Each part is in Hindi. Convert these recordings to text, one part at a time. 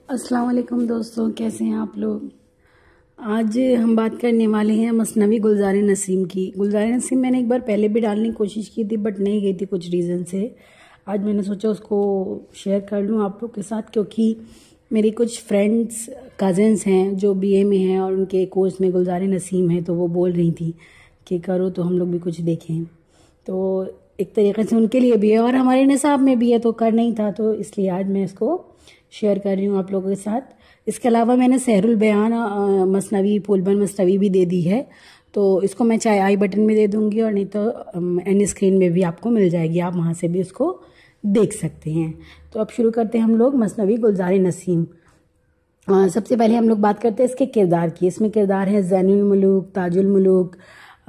अस्सलाम वालेकुम दोस्तों, कैसे हैं आप लोग। आज हम बात करने वाले हैं मसनवी गुलजार नसीम की। गुलजार नसीम मैंने एक बार पहले भी डालने की कोशिश की थी बट नहीं गई थी कुछ रीज़न से। आज मैंने सोचा उसको शेयर कर लूँ आप लोग के साथ, क्योंकि मेरी कुछ फ्रेंड्स कज़न्स हैं जो बीए में हैं और उनके कोर्स में गुलजार नसीम है, तो वो बोल रही थी कि करो तो हम लोग भी कुछ देखें। तो एक तरीके से उनके लिए भी है और हमारे निसाब में भी है, तो करना ही था, तो इसलिए आज मैं इसको शेयर कर रही हूँ आप लोगों के साथ। इसके अलावा मैंने सहरुल बयान मसनवी फूलबन मसनवी भी दे दी है, तो इसको मैं चाहे आई बटन में दे दूंगी और नहीं तो एंड स्क्रीन में भी आपको मिल जाएगी, आप वहाँ से भी उसको देख सकते हैं। तो अब शुरू करते हैं हम लोग मसनवी गुलजार नसीम। सबसे पहले हम लोग बात करते हैं इसके किरदार की। इसमें किरदार है ज़ैनुल मुलूक, ताजुल मुलूक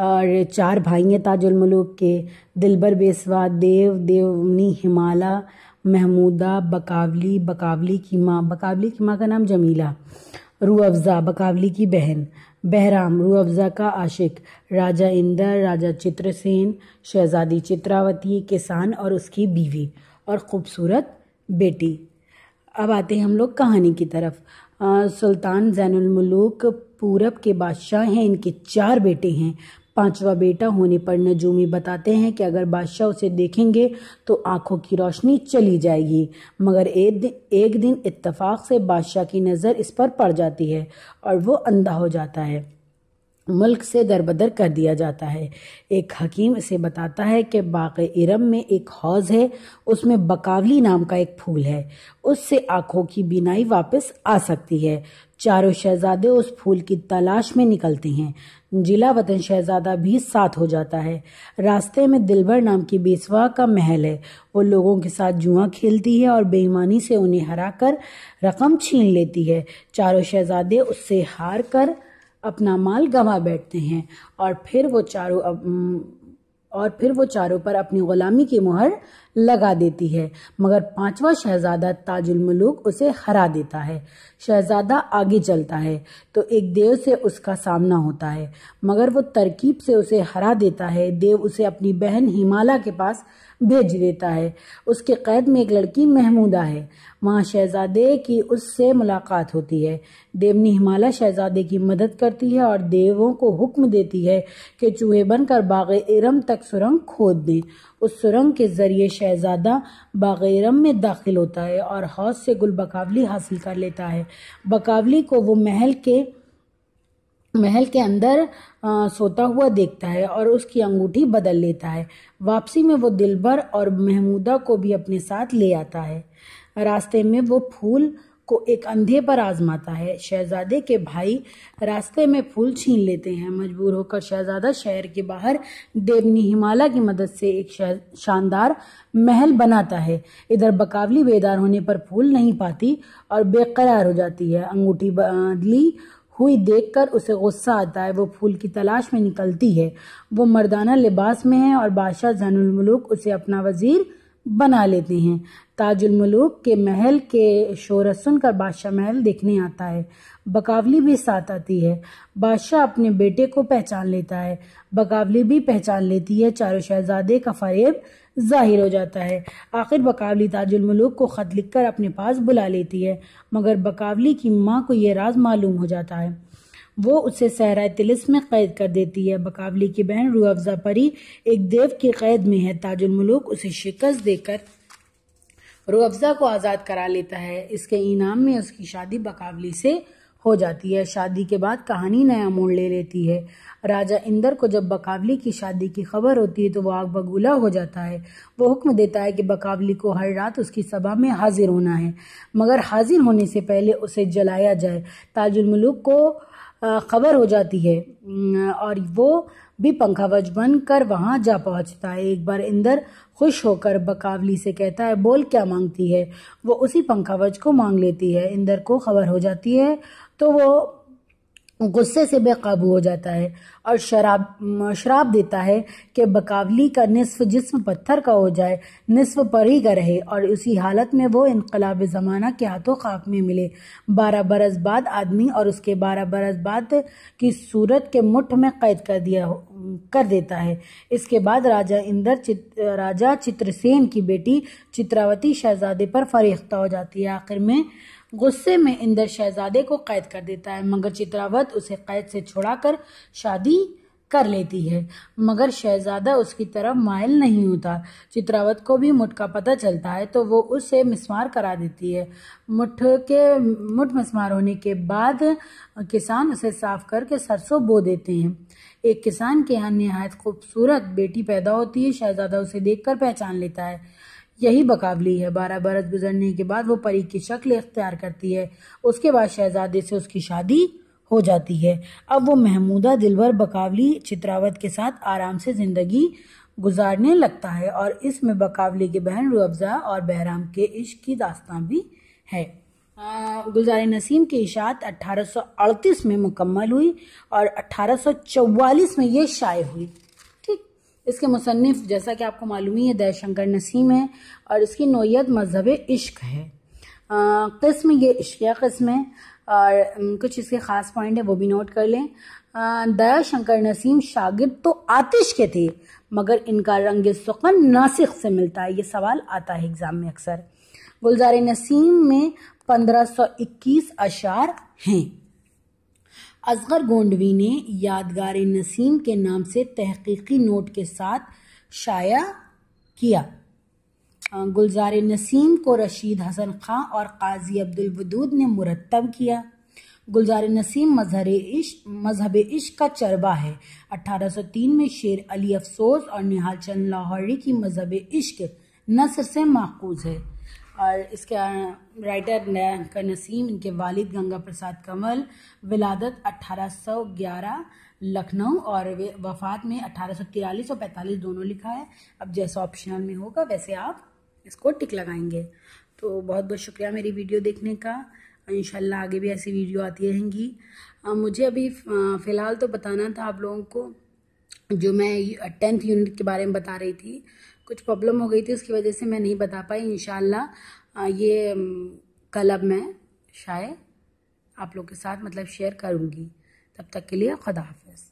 और चार भाई हैं ताजुल मुलूक के, दिलबर बेसवा, देव, देवनी, हिमाला, महमूदा, बकावली, बकावली की माँ का नाम जमीला, रूह अफ़ज़ा बकावली की बहन, बहराम रूह अफ़ज़ा का आशिक, राजा इंदर, राजा चित्रसेन, शहजादी चित्रावती, किसान और उसकी बीवी और खूबसूरत बेटी। अब आते हैं हम लोग कहानी की तरफ। सुल्तान ज़ैनुल मुलूक पूरब के बादशाह हैं। इनके 4 बेटे हैं। 5वां बेटा होने पर नजूमी बताते हैं कि अगर बादशाह उसे देखेंगे तो आंखों की रोशनी चली जाएगी, मगर एक दिन इत्तेफाक से बादशाह की नज़र इस पर पड़ जाती है और वो अंधा हो जाता है। मुल्क से दरबदर कर दिया जाता है। एक हकीम इसे बताता है कि बाग़े इरम में एक हौज़ है, उसमें बकावली नाम का एक फूल है, उससे आंखों की बीनाई वापस आ सकती है। चारों शहजादे उस फूल की तलाश में निकलते हैं। जिला वतन शहजादा भी साथ हो जाता है। रास्ते में दिलबर नाम की बेसवा का महल है। वो लोगों के साथ जुआ खेलती है और बेईमानी से उन्हें हराकर रकम छीन लेती है। चारों शहजादे उससे हार कर अपना माल गंवा बैठते हैं और फिर वो चारों पर अपनी गुलामी की मुहर लगा देती है, मगर 5वां शहजादा ताजुल मुलूक उसे हरा देता है। शहजादा आगे चलता है तो एक देव से उसका सामना होता है, मगर वो तरकीब से उसे हरा देता है। देव उसे अपनी बहन हिमाला के पास भेज देता है। उसके कैद में एक लड़की महमूदा है। वहाँ शहजादे की उससे मुलाकात होती है। देवनी हिमाला शहजादे की मदद करती है और देवों को हुक्म देती है कि चूहे बनकर बाग़े इरम तक सुरंग खोद दें। उस सुरंग के जरिए शहजादा बाग़े इरम में दाखिल होता है और हौज़ से गुल बकावली हासिल कर लेता है। बकावली को वो महल के अंदर सोता हुआ देखता है और उसकी अंगूठी बदल लेता है। वापसी में वो दिलबर और महमूदा को भी अपने साथ ले आता है। रास्ते में वो फूल को एक अंधे पर आजमाता है। शहजादे के भाई रास्ते में फूल छीन लेते हैं। मजबूर होकर शहजादा शहर के बाहर देवनी हिमाला की मदद से एक शानदार महल बनाता है। इधर बकावली बेदार होने पर फूल नहीं पाती और बेकरार हो जाती है। अंगूठी बदली हुई देखकर उसे गुस्सा आता है। वो फूल की तलाश में निकलती है। वो मर्दाना लिबास में है और बादशाह ज़ैनुल मुलूक उसे अपना वजीर बना लेते हैं। ताजुल मुलूक के महल के शोरत सुनकर बादशाह महल देखने आता है। बकावली भी साथ आती है। बादशाह अपने बेटे को पहचान लेता है। बकावली भी पहचान लेती है। चारों शहजादे का फरेब जाहिर हो जाता है। आखिर बकावली ताजुल मुलूक को खत लिखकर अपने पास बुला लेती है, मगर बकावली की माँ को यह राज मालूम हो जाता है। वो उसे सहरा तिलिस्म में कैद कर देती है। बकावली की बहन रूह अफ़ज़ा परी एक देव की कैद में है। ताजुल मुलूक उसे शिकस्त देकर रूह अफ़ज़ा को आज़ाद करा लेता है। इसके इनाम में उसकी शादी बकावली से हो जाती है। शादी के बाद कहानी नया मोड़ ले लेती है। राजा इंदर को जब बकावली की शादी की खबर होती है तो वो आग बगूला हो जाता है। वो हुक्म देता है कि बकावली को हर रात उसकी सभा में हाजिर होना है, मगर हाजिर होने से पहले उसे जलाया जाए। ताजुल मुलूक को खबर हो जाती है और वो भी पंखावज बनकर वहां जा पहुंचता है। एक बार इंदर खुश होकर बकावली से कहता है, बोल क्या मांगती है। वो उसी पंखावज को मांग लेती है। इंदर को खबर हो जाती है तो वो गुस्से से बेकाबू हो जाता है और श्राप देता है कि बकावली का निस्फ जिस्म पत्थर का हो जाए, निस्फ परी का रहे और उसी हालत में वो इनकलाब ज़माना के हाथों खाक में मिले। 12 बरस बाद आदमी और उसके 12 बरस बाद की सूरत के मुठ में कैद कर दिया कर देता है। इसके बाद राजा चित्रसेन की बेटी चित्रावती शहजादे पर फरेख्ता हो जाती है। आखिर में गुस्से में इंद्र शहजादे को कैद कर देता है, मगर चित्रावत उसे कैद से छुड़ाकर शादी कर लेती है। मगर शहजादा उसकी तरफ माइल नहीं होता। चित्रावत को भी मुठ का पता चलता है तो वो उसे मिस्मार करा देती है। मुठ मिस्मार होने के बाद किसान उसे साफ करके सरसों बो देते हैं। एक किसान के यहाँ निहायत खूबसूरत बेटी पैदा होती है। शहजादा उसे देखकर पहचान लेता है, यही बकावली है। 12 बरस गुजरने के बाद वो परी की शक्ल इख्तियार करती है। उसके बाद शहजादे से उसकी शादी हो जाती है। अब वो महमूदा दिलबर बकावली चित्रावत के साथ आराम से जिंदगी गुजारने लगता है और इसमें बकावली की बहन रूअफ़ज़ा और बहराम के इश्क की दास्तान भी है। गुलज़ार नसीम की इशाअत 1838 में मुकम्मल हुई और 1844 में ये शाये हुई। ठीक, इसके मुसन्निफ जैसा कि आपको मालूम ही है दयाशंकर नसीम है और इसकी नौयत मजहब इश्क है। किस्म ये इश्किया किस्म है और कुछ इसके ख़ास पॉइंट है वो भी नोट कर लें। दयाशंकर नसीम शागिर्द तो आतिश के थे, मगर इनका रंग सुखन नासिख से मिलता है। ये सवाल आता है एग्जाम में अक्सर। गुलज़ार नसीम में 1521 अशार हैं। असगर गोंडवी ने यादगार नसीम के नाम से तहकीकी नोट के साथ शाया किया। गुलज़ार नसीम को रशीद हसन खां और काजी अब्दुल वदूद ने मुरत्तब किया। गुलज़ार नसीम मजहब इश्क का चरबा है। 1803 में शेर अली अफसोस और निहाल चंद लाहौरी की मजहब इश्क नस्र से माखूज है। और इसके राइटर दयाशंकर नसीम, इनके वालिद गंगा प्रसाद कमल, विलादत 1811 लखनऊ और वफात में 1843 और 45 दोनों लिखा है। अब जैसा ऑप्शनल में होगा वैसे आप इसको टिक लगाएंगे। तो बहुत बहुत शुक्रिया मेरी वीडियो देखने का। इंशाल्लाह आगे भी ऐसी वीडियो आती रहेंगी। मुझे अभी फ़िलहाल तो बताना था आप लोगों को, जो मैं 10th यूनिट के बारे में बता रही थी, कुछ प्रॉब्लम हो गई थी उसकी वजह से मैं नहीं बता पाई। इंशाल्लाह ये कल अब मैं शायद आप लोग के साथ शेयर करूँगी। तब तक के लिए खुदा हाफ़िज़।